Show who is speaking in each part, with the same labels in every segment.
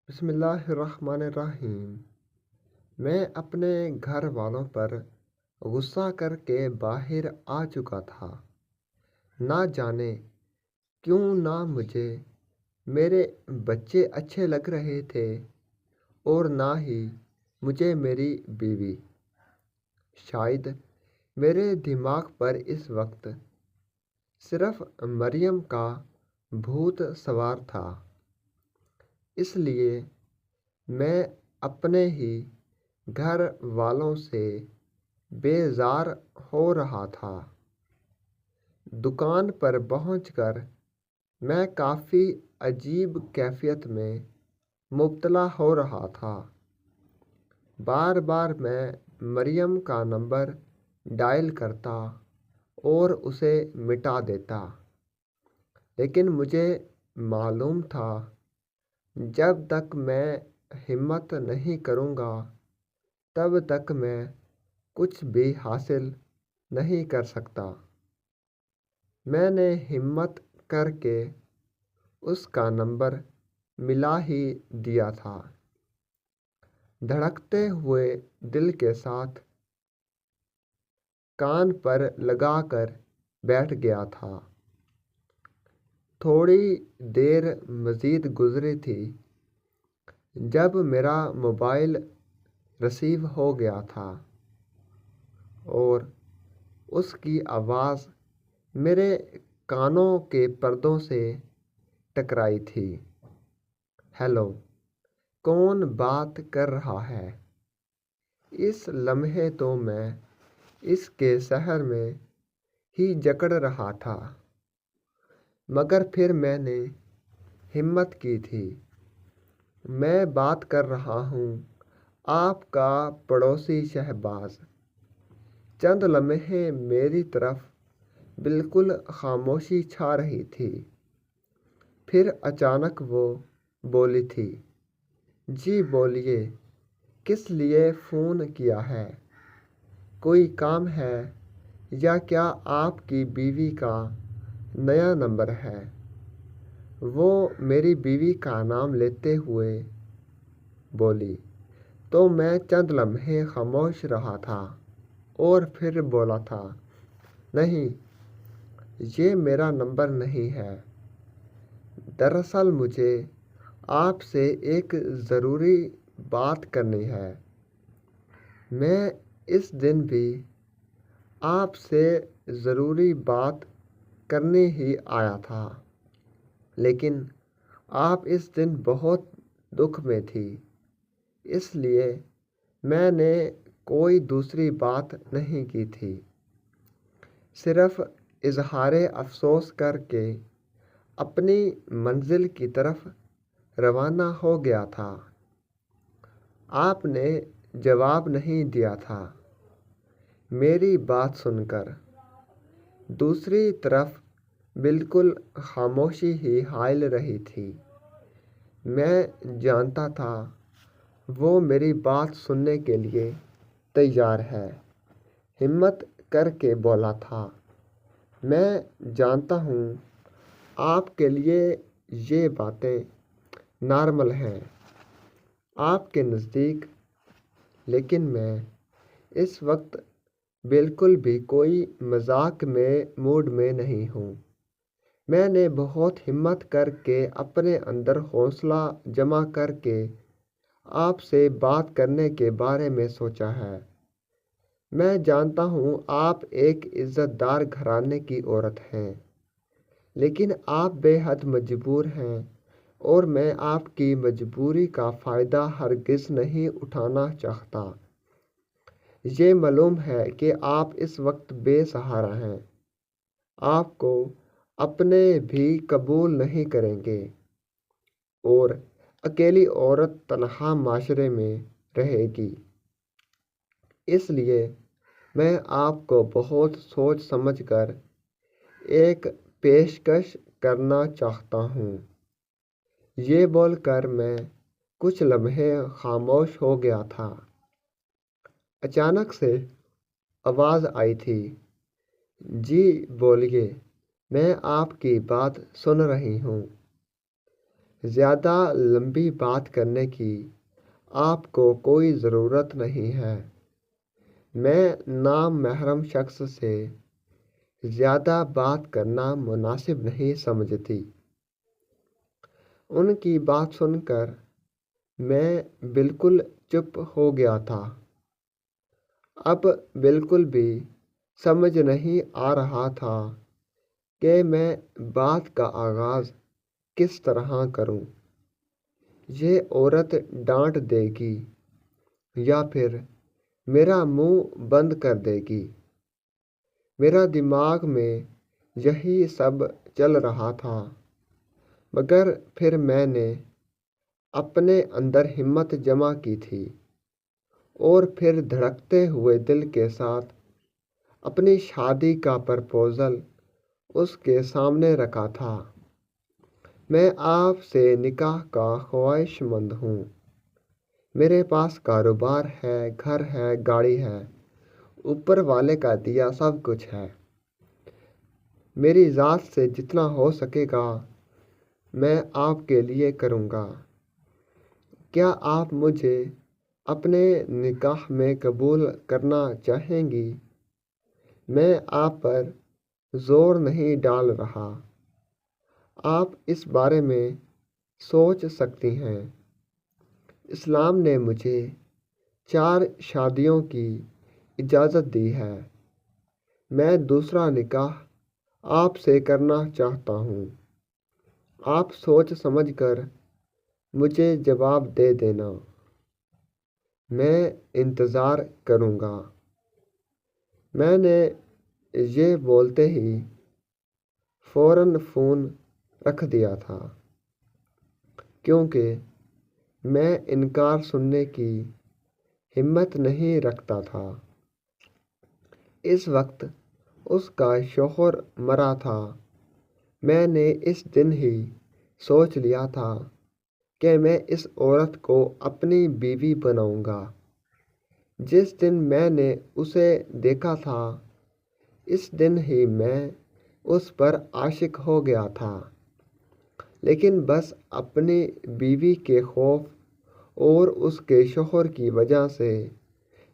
Speaker 1: بسم اللہ الرحمن الرحیم۔ میں اپنے گھر والوں پر غصہ کر کے باہر آ چکا تھا۔ نہ جانے کیوں نہ مجھے میرے بچے اچھے لگ رہے تھے اور نہ ہی مجھے میری بیوی۔ شاید میرے دماغ پر اس وقت صرف مریم کا بھوت سوار تھا، اس لیے میں اپنے ہی گھر والوں سے بیزار ہو رہا تھا۔ دکان پر پہنچ کر میں کافی عجیب کیفیت میں مبتلا ہو رہا تھا۔ بار بار میں مریم کا نمبر ڈائل کرتا اور اسے مٹا دیتا، لیکن مجھے معلوم تھا جب تک میں ہمت نہیں کروں گا تب تک میں کچھ بھی حاصل نہیں کر سکتا۔ میں نے ہمت کر کے اس کا نمبر ملا ہی دیا تھا۔ دھڑکتے ہوئے دل کے ساتھ کان پر لگا کر بیٹھ گیا تھا۔ تھوڑی دیر مزید گزری تھی جب میرا موبائل ریسیو ہو گیا تھا اور اس کی آواز میرے کانوں کے پردوں سے ٹکرائی تھی۔ ہیلو، کون بات کر رہا ہے؟ اس لمحے تو میں اس کے شہر میں ہی جکڑ رہا تھا، مگر پھر میں نے ہمت کی تھی۔ میں بات کر رہا ہوں، آپ کا پڑوسی شہباز۔ چند لمحے میری طرف بالکل خاموشی چھا رہی تھی، پھر اچانک وہ بولی تھی، جی بولیے، کس لیے فون کیا ہے؟ کوئی کام ہے یا کیا آپ کی بیوی کا نیا نمبر ہے؟ وہ میری بیوی کا نام لیتے ہوئے بولی تو میں چند لمحے خاموش رہا تھا اور پھر بولا تھا، نہیں، یہ میرا نمبر نہیں ہے۔ دراصل مجھے آپ سے ایک ضروری بات کرنی ہے۔ میں اس دن بھی آپ سے ضروری بات کرنے ہی آیا تھا، لیکن آپ اس دن بہت دکھ میں تھی، اس لیے میں نے کوئی دوسری بات نہیں کی تھی، صرف اظہار افسوس کر کے اپنی منزل کی طرف روانہ ہو گیا تھا۔ آپ نے جواب نہیں دیا تھا میری بات سن کر۔ دوسری طرف بالکل خاموشی ہی حائل رہی تھی۔ میں جانتا تھا وہ میری بات سننے کے لیے تیار ہے۔ ہمت کر کے بولا تھا، میں جانتا ہوں آپ کے لیے یہ باتیں نارمل ہیں آپ کے نزدیک، لیکن میں اس وقت بالکل بھی کوئی مذاق میں موڈ میں نہیں ہوں۔ میں نے بہت ہمت کر کے اپنے اندر حوصلہ جمع کر کے آپ سے بات کرنے کے بارے میں سوچا ہے۔ میں جانتا ہوں آپ ایک عزت دار گھرانے کی عورت ہیں، لیکن آپ بے حد مجبور ہیں اور میں آپ کی مجبوری کا فائدہ ہرگز نہیں اٹھانا چاہتا۔ یہ معلوم ہے کہ آپ اس وقت بے سہارا ہیں، آپ کو اپنے بھی قبول نہیں کریں گے اور اکیلی عورت تنہا معاشرے میں رہے گی۔ اس لیے میں آپ کو بہت سوچ سمجھ کر ایک پیشکش کرنا چاہتا ہوں۔ یہ بول کر میں کچھ لمحے خاموش ہو گیا تھا۔ اچانک سے آواز آئی تھی، جی بولیے، میں آپ کی بات سن رہی ہوں۔ زیادہ لمبی بات کرنے کی آپ کو کوئی ضرورت نہیں ہے۔ میں نام محرم شخص سے زیادہ بات کرنا مناسب نہیں سمجھتی۔ ان کی بات سن کر میں بالکل چپ ہو گیا تھا۔ اب بالکل بھی سمجھ نہیں آ رہا تھا کہ میں بات کا آغاز کس طرح کروں۔ یہ عورت ڈانٹ دے گی یا پھر میرا منہ بند کر دے گی۔ میرا دماغ میں یہی سب چل رہا تھا، مگر پھر میں نے اپنے اندر ہمت جمع کی تھی اور پھر دھڑکتے ہوئے دل کے ساتھ اپنی شادی کا پرپوزل اس کے سامنے رکھا تھا۔ میں آپ سے نکاح کا خواہش مند ہوں۔ میرے پاس کاروبار ہے، گھر ہے، گاڑی ہے، اوپر والے کا دیا سب کچھ ہے۔ میری ذات سے جتنا ہو سکے گا میں آپ کے لیے کروں گا۔ کیا آپ مجھے اپنے نکاح میں قبول کرنا چاہیں گی؟ میں آپ پر زور نہیں ڈال رہا، آپ اس بارے میں سوچ سکتی ہیں۔ اسلام نے مجھے 4 شادیوں کی اجازت دی ہے۔ میں دوسرا نکاح آپ سے کرنا چاہتا ہوں۔ آپ سوچ سمجھ کر مجھے جواب دے دینا۔ میں انتظار کروں گا۔ میں نے یہ بولتے ہی فوراً فون رکھ دیا تھا، کیونکہ میں انکار سننے کی ہمت نہیں رکھتا تھا۔ اس وقت اس کا شوہر مرا تھا۔ میں نے اس دن ہی سوچ لیا تھا کہ میں اس عورت کو اپنی بیوی بناؤں گا۔ جس دن میں نے اسے دیکھا تھا، اس دن ہی میں اس پر عاشق ہو گیا تھا، لیکن بس اپنی بیوی کے خوف اور اس کے شوہر کی وجہ سے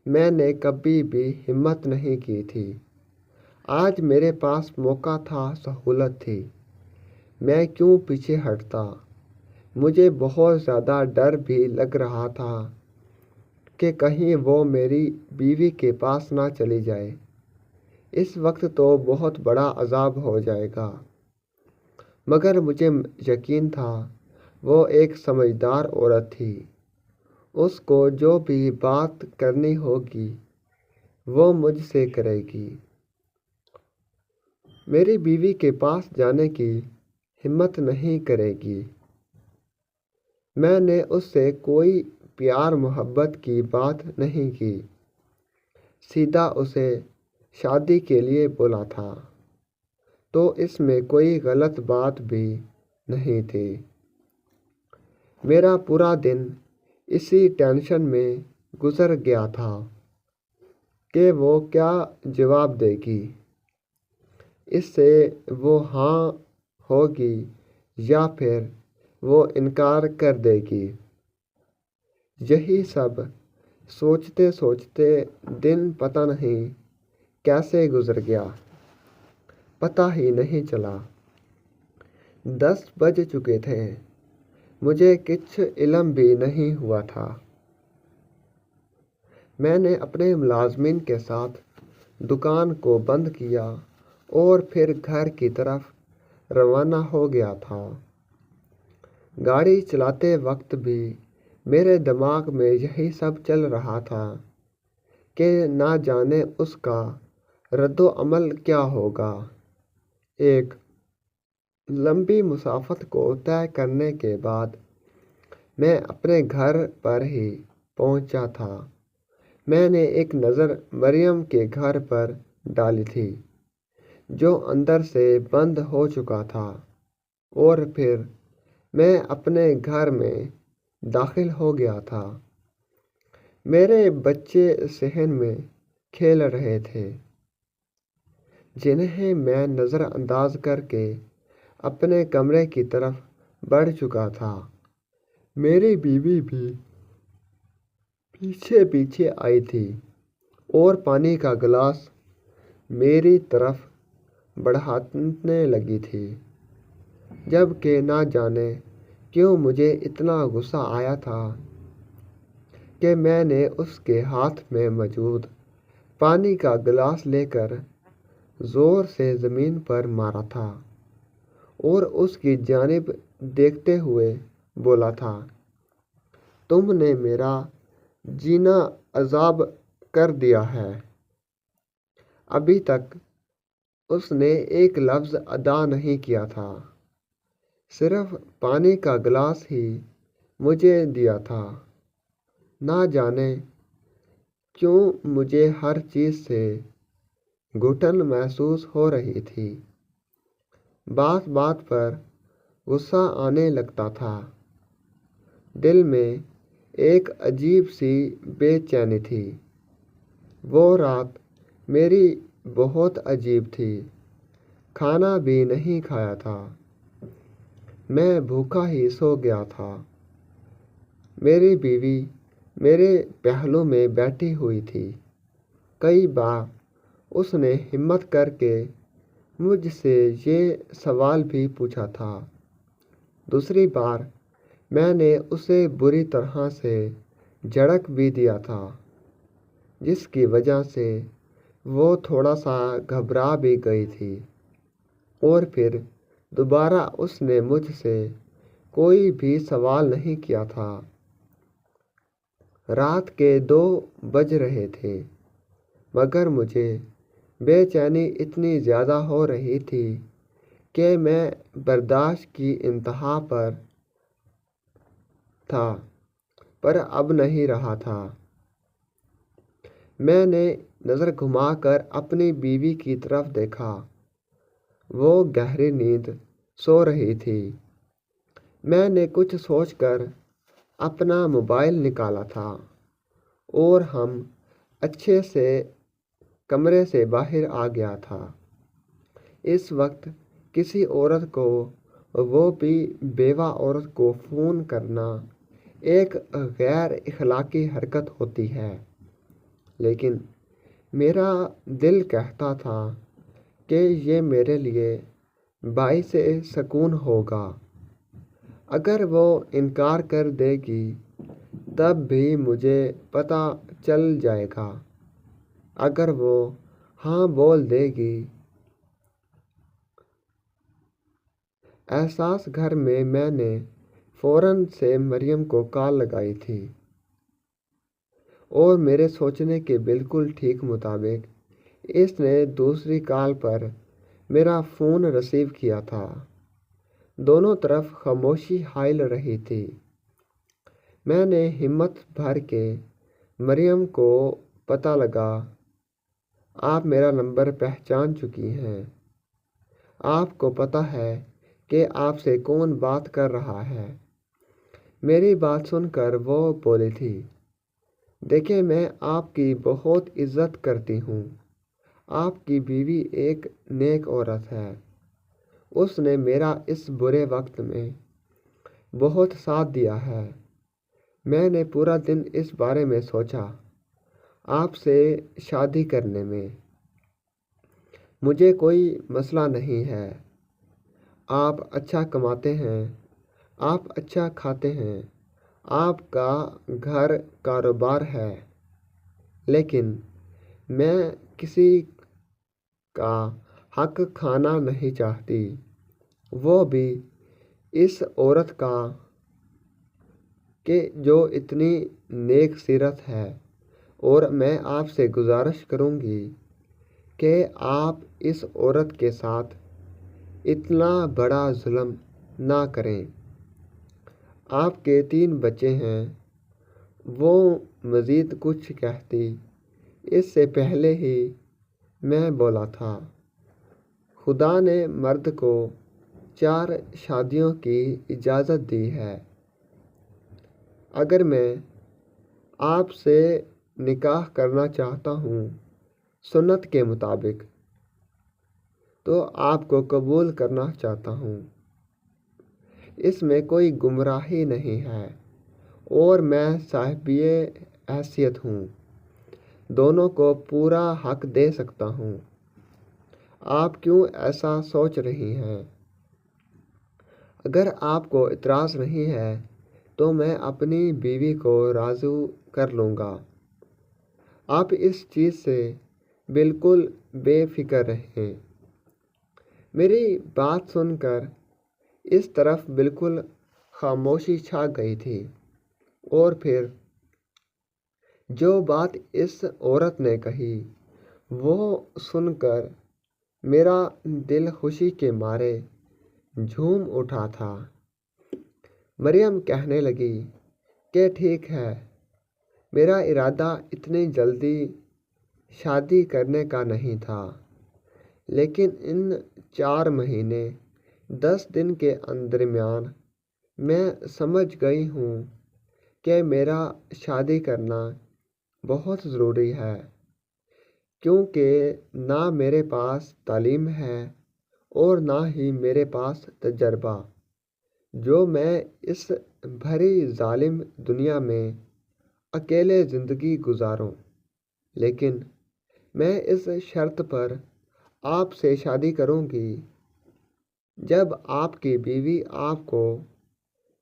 Speaker 1: میں نے کبھی بھی ہمت نہیں کی تھی۔ آج میرے پاس موقع تھا، سہولت تھی، میں کیوں پیچھے ہٹتا؟ مجھے بہت زیادہ ڈر بھی لگ رہا تھا کہ کہیں وہ میری بیوی کے پاس نہ چلی جائے۔ اس وقت تو بہت بڑا عذاب ہو جائے گا، مگر مجھے یقین تھا وہ ایک سمجھدار عورت تھی۔ اس کو جو بھی بات کرنی ہوگی وہ مجھ سے کرے گی۔ میری بیوی کے پاس جانے کی ہمت نہیں کرے گی۔ میں نے اس سے کوئی پیار محبت کی بات نہیں کی، سیدھا اسے شادی کے لیے بولا تھا، تو اس میں کوئی غلط بات بھی نہیں تھی۔ میرا پورا دن اسی ٹینشن میں گزر گیا تھا کہ وہ کیا جواب دے گی۔ اس سے وہ ہاں ہوگی یا پھر وہ انکار کر دے گی۔ یہی سب سوچتے سوچتے دن پتہ نہیں کیسے گزر گیا، پتہ ہی نہیں چلا۔ 10 بج چکے تھے، مجھے کچھ علم بھی نہیں ہوا تھا۔ میں نے اپنے ملازمین کے ساتھ دکان کو بند کیا اور پھر گھر کی طرف روانہ ہو گیا تھا۔ گاڑی چلاتے وقت بھی میرے دماغ میں یہی سب چل رہا تھا کہ نہ جانے اس کا رد و عمل کیا ہوگا۔ ایک لمبی مسافت کو طے کرنے کے بعد میں اپنے گھر پر ہی پہنچا تھا۔ میں نے ایک نظر مریم کے گھر پر ڈالی تھی، جو اندر سے بند ہو چکا تھا، اور پھر میں اپنے گھر میں داخل ہو گیا تھا۔ میرے بچے صحن میں کھیل رہے تھے، جنہیں میں نظر انداز کر کے اپنے کمرے کی طرف بڑھ چکا تھا۔ میری بیوی بھی پیچھے پیچھے آئی تھی اور پانی کا گلاس میری طرف بڑھانے لگی تھی، جبکہ نہ جانے کیوں مجھے اتنا غصہ آیا تھا کہ میں نے اس کے ہاتھ میں موجود پانی کا گلاس لے کر زور سے زمین پر مارا تھا اور اس کی جانب دیکھتے ہوئے بولا تھا، تم نے میرا جینا عذاب کر دیا ہے۔ ابھی تک اس نے ایک لفظ ادا نہیں کیا تھا، صرف پانی کا گلاس ہی مجھے دیا تھا۔ نہ جانے کیوں مجھے ہر چیز سے گھٹن محسوس ہو رہی تھی۔ بات بات پر غصہ آنے لگتا تھا۔ دل میں ایک عجیب سی بے چینی تھی۔ وہ رات میری بہت عجیب تھی۔ کھانا بھی نہیں کھایا تھا، میں بھوکا ہی سو گیا تھا۔ میری بیوی میرے پہلو میں بیٹھی ہوئی تھی۔ کئی بار اس نے ہمت کر کے مجھ سے یہ سوال بھی پوچھا تھا۔ دوسری بار میں نے اسے بری طرح سے جھڑک بھی دیا تھا، جس کی وجہ سے وہ تھوڑا سا گھبرا بھی گئی تھی، اور پھر دوبارہ اس نے مجھ سے کوئی بھی سوال نہیں کیا تھا۔ رات کے 2 بج رہے تھے، مگر مجھے بے چینی اتنی زیادہ ہو رہی تھی کہ میں برداشت کی انتہا پر تھا، پر اب نہیں رہا تھا۔ میں نے نظر گھما کر اپنی بیوی کی طرف دیکھا۔ وہ گہری نیند سو رہی تھی۔ میں نے کچھ سوچ کر اپنا موبائل نکالا تھا اور ہم اچھے سے کمرے سے باہر آ گیا تھا۔ اس وقت کسی عورت کو، وہ بھی بیوہ عورت کو فون کرنا ایک غیر اخلاقی حرکت ہوتی ہے، لیکن میرا دل کہتا تھا کہ یہ میرے لیے باعث سکون ہوگا۔ اگر وہ انکار کر دے گی تب بھی مجھے پتہ چل جائے گا، اگر وہ ہاں بول دے گی۔ احساس گھر میں نے فوراً سے مریم کو کال لگائی تھی، اور میرے سوچنے کے بالکل ٹھیک مطابق اس نے دوسری کال پر میرا فون ریسیو کیا تھا۔ دونوں طرف خاموشی حائل رہی تھی۔ میں نے ہمت بھر کے مریم کو پتہ لگا، آپ میرا نمبر پہچان چکی ہیں، آپ کو پتہ ہے کہ آپ سے کون بات کر رہا ہے۔ میری بات سن کر وہ بولی تھی، دیکھیں میں آپ کی بہت عزت کرتی ہوں، آپ کی بیوی ایک نیک عورت ہے، اس نے میرا اس برے وقت میں بہت ساتھ دیا ہے۔ میں نے پورا دن اس بارے میں سوچا، آپ سے شادی کرنے میں مجھے کوئی مسئلہ نہیں ہے۔ آپ اچھا کماتے ہیں، آپ اچھا کھاتے ہیں، آپ کا گھر کاروبار ہے، لیکن میں کسی کا حق کھانا نہیں چاہتی، وہ بھی اس عورت کا کہ جو اتنی نیک سیرت ہے، اور میں آپ سے گزارش کروں گی کہ آپ اس عورت کے ساتھ اتنا بڑا ظلم نہ کریں۔ آپ کے 3 بچے ہیں۔ وہ مزید کچھ کہتی اس سے پہلے ہی میں بولا تھا، خدا نے مرد کو 4 شادیوں کی اجازت دی ہے۔ اگر میں آپ سے نکاح کرنا چاہتا ہوں سنت کے مطابق، تو آپ کو قبول کرنا چاہتا ہوں۔ اس میں کوئی گمراہی نہیں ہے اور میں صاحب حیثیت ہوں، دونوں کو پورا حق دے سکتا ہوں۔ آپ کیوں ایسا سوچ رہی ہیں؟ اگر آپ کو اعتراض نہیں ہے تو میں اپنی بیوی کو راضی کر لوں گا۔ آپ اس چیز سے بالکل بے فکر رہیں۔ میری بات سن کر اس طرف بالکل خاموشی چھا گئی تھی، اور پھر جو بات اس عورت نے کہی وہ سن کر میرا دل خوشی کے مارے جھوم اٹھا تھا۔ مریم کہنے لگی کہ ٹھیک ہے، میرا ارادہ اتنی جلدی شادی کرنے کا نہیں تھا، لیکن ان 4 مہینے 10 دن کے درمیان میں سمجھ گئی ہوں کہ میرا شادی کرنا بہت ضروری ہے، کیونکہ نہ میرے پاس تعلیم ہے اور نہ ہی میرے پاس تجربہ جو میں اس بھری ظالم دنیا میں اکیلے زندگی گزاروں۔ لیکن میں اس شرط پر آپ سے شادی کروں گی جب آپ کی بیوی آپ کو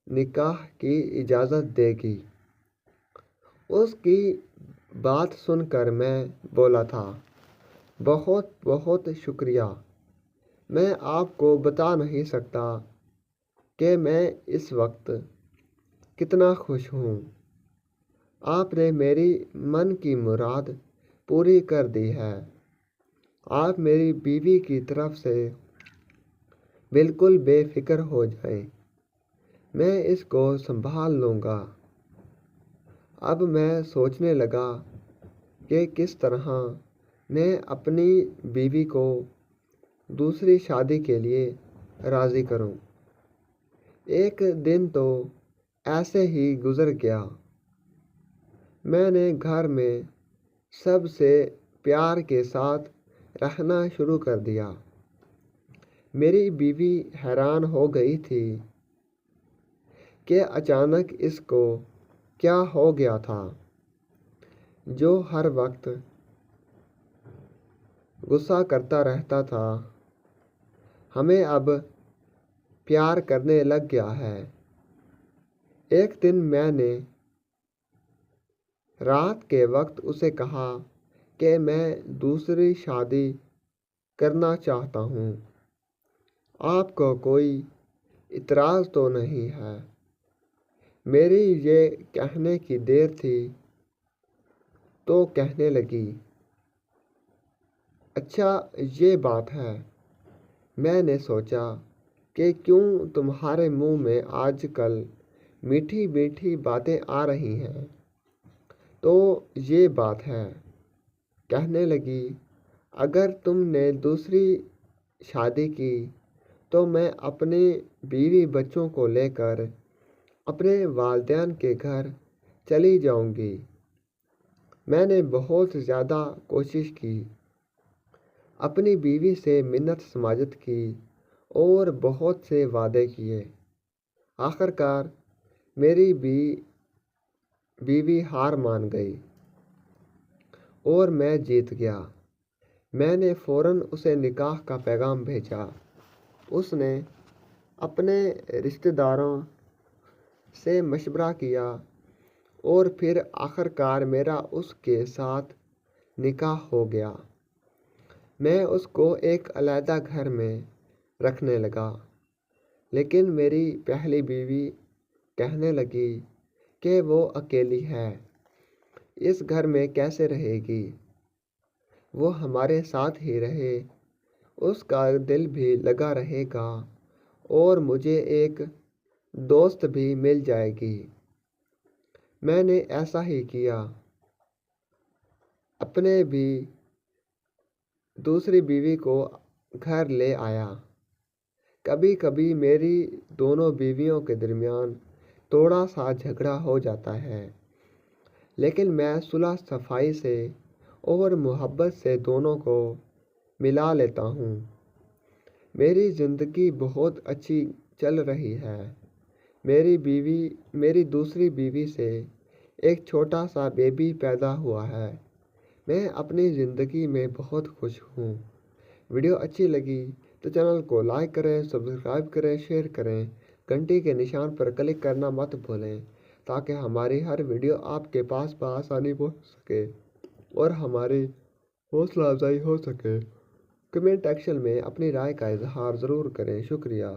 Speaker 1: نکاح کی اجازت دے گی۔ اس کی بات سن کر میں بولا تھا، بہت بہت شکریہ، میں آپ کو بتا نہیں سکتا کہ میں اس وقت کتنا خوش ہوں۔ آپ نے میری من کی مراد پوری کر دی ہے۔ آپ میری بیوی کی طرف سے بالکل بے فکر ہو جائیں، میں اس کو سنبھال لوں گا۔ اب میں سوچنے لگا کہ کس طرح میں اپنی بیوی کو دوسری شادی کے لیے راضی کروں۔ ایک دن تو ایسے ہی گزر گیا۔ میں نے گھر میں سب سے پیار کے ساتھ رہنا شروع کر دیا۔ میری بیوی حیران ہو گئی تھی کہ اچانک اس کو کیا ہو گیا تھا، جو ہر وقت غصہ کرتا رہتا تھا ہمیں اب پیار کرنے لگ گیا ہے۔ ایک دن میں نے رات کے وقت اسے کہا کہ میں دوسری شادی کرنا چاہتا ہوں، آپ کو کوئی اعتراض تو نہیں ہے؟ میری یہ کہنے کی دیر تھی تو کہنے لگی، اچھا یہ بات ہے۔ میں نے سوچا کہ کیوں تمہارے منہ میں آج کل میٹھی میٹھی باتیں آ رہی ہیں، تو یہ بات ہے۔ کہنے لگی، اگر تم نے دوسری شادی کی تو میں اپنے بیوی بچوں کو لے کر اپنے والدین کے گھر چلی جاؤں گی۔ میں نے بہت زیادہ کوشش کی، اپنی بیوی سے منت سماجت کی اور بہت سے وعدے کیے۔ آخر کار میری بیوی ہار مان گئی اور میں جیت گیا۔ میں نے فوراً اسے نکاح کا پیغام بھیجا۔ اس نے اپنے رشتہ داروں سے مشورہ کیا اور پھر آخر کار میرا اس کے ساتھ نکاح ہو گیا۔ میں اس کو ایک علیحدہ گھر میں رکھنے لگا، لیکن میری پہلی بیوی کہنے لگی کہ وہ اکیلی ہے، اس گھر میں کیسے رہے گی؟ وہ ہمارے ساتھ ہی رہے، اس کا دل بھی لگا رہے گا اور مجھے ایک دوست بھی مل جائے گی۔ میں نے ایسا ہی کیا، اپنے بھی دوسری بیوی کو گھر لے آیا۔ کبھی کبھی میری دونوں بیویوں کے درمیان تھوڑا سا جھگڑا ہو جاتا ہے، لیکن میں صلح صفائی سے اور محبت سے دونوں کو ملا لیتا ہوں۔ میری زندگی بہت اچھی چل رہی ہے۔ میری دوسری بیوی سے ایک چھوٹا سا بیبی پیدا ہوا ہے۔ میں اپنی زندگی میں بہت خوش ہوں۔ ویڈیو اچھی لگی تو چینل کو لائک کریں، سبسکرائب کریں، شیئر کریں، گھنٹی کے نشان پر کلک کرنا مت بھولیں تاکہ ہماری ہر ویڈیو آپ کے پاس بآسانی پہنچ سکے اور ہماری حوصلہ افزائی ہو سکے۔ کمنٹ سیکشن میں اپنی رائے کا اظہار ضرور کریں۔ شکریہ۔